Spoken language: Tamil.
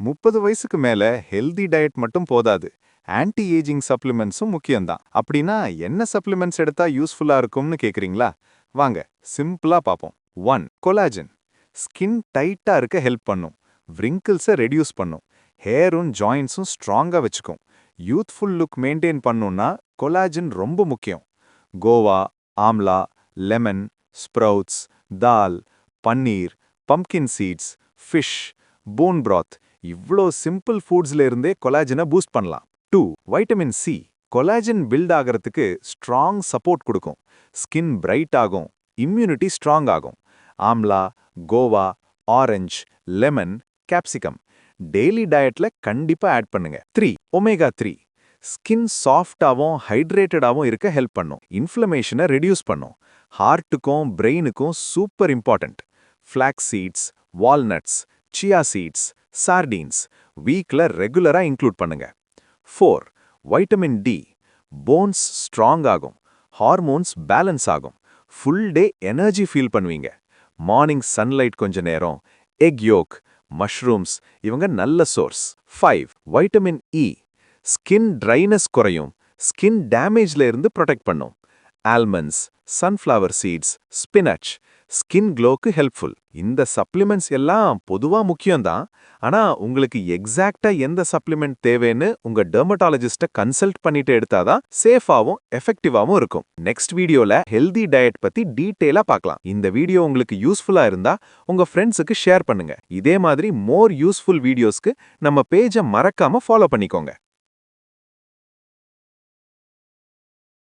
30 வயசுக்கு மேல ஹெல்தி டயட் மட்டும் போதாது. ஆன்டி ஏஜிங் சப்ளிமெண்ட்ஸும் முக்கியம்தான். அப்படின்னா என்ன சப்ளிமெண்ட்ஸ் எடுத்தா யூஸ்ஃபுல்லா இருக்கும்னு கேக்குறீங்களா? வாங்க சிம்பிளா பாப்போம். 1. கொலாஜன். ஸ்கின் டைட்டா இருக்க ஹெல்ப் பண்ணும். விரிங்கிள்ஸை ரெடியூஸ் பண்ணும். ஹேரும் ஜாயின்ஸும் ஸ்ட்ராங்கா வச்சுக்கும். யூத்ஃபுல் லுக் மெயின்டைன் பண்ணும்னா கொலாஜன் ரொம்ப முக்கியம். கோவா, ஆம்லா, லெமன், ஸ்ப்ரவுட்ஸ், தால், paneer, pumpkin seeds, fish, bone broth இவ்ளோ சிம்பிள் ஃபுட்ஸ்ல இருந்தே கொலாஜனை பூஸ்ட் பண்ணலாம். 2. Vitamin C. கொலாஜன் பில்ட் ஆகிறதுக்கு ஸ்ட்ராங் சப்போர்ட் கொடுக்கும். ஸ்கின் பிரைட் ஆகும். இம்யூனிட்டி ஸ்ட்ராங் ஆகும். Amla, guava, orange, lemon, capsicum daily டயட்ல கண்டிப்பா ஆட் பண்ணுங்க. 3. ஒமேகா 3. ஸ்கின் சாஃப்டாவும் ஹைட்ரேட்டடாவும் இருக்க ஹெல்ப் பண்ணும். இன்ஃப்ளமேஷனை ரெடியூஸ் பண்ணும். ஹார்ட்டுக்கும் பிரெயினுக்கும் super important. Flax seeds, walnuts, chia seeds, sardines வீக்ல ரெகுலரா இன்க்ளூட் பண்ணுங்க. 4. Vitamin D. போன்ஸ் ஸ்ட்ராங் ஆகும். ஹார்மோன்ஸ் பேலன்ஸ் ஆகும். ஃபுல் டே எனர்ஜி ஃபீல் பண்ணுவீங்க. மார்னிங் சன்லைட் கொஞ்ச நேரம், எக் யோக், மஷ்ரூம்ஸ் இவங்க நல்ல source. 5. Vitamin E. Skin dryness குறையும். ஸ்கின் டேமேஜ்ல இருந்து ப்ரொடெக்ட் பண்ணும். Almonds, sunflower seeds, spinach skin க்ளோக்கு ஹெல்ப்ஃபுல். இந்த சப்ளிமெண்ட்ஸ் எல்லாம் பொதுவா முக்கியம்தான். ஆனா உங்களுக்கு எக்ஸாக்ட்டா எந்த சப்ளிமெண்ட் தேவைன்னு உங்க டெர்மட்டாலஜிஸ்ட கன்சல்ட் பண்ணிட்டு எடுத்தாதான் சேஃபாவும் எஃபெக்டிவாவும் இருக்கும். நெக்ஸ்ட் வீடியோல ஹெல்தி டயட் பத்தி டீடைலா பார்க்கலாம். இந்த வீடியோ உங்களுக்கு யூஸ்ஃபுல்லா இருந்தா உங்க ஃப்ரெண்ட்ஸுக்கு ஷேர் பண்ணுங்க. இதே மாதிரி மோர் யூஸ்ஃபுல் வீடியோஸ்க்கு நம்ம பேஜை மறக்காம ஃபாலோ பண்ணிக்கோங்க.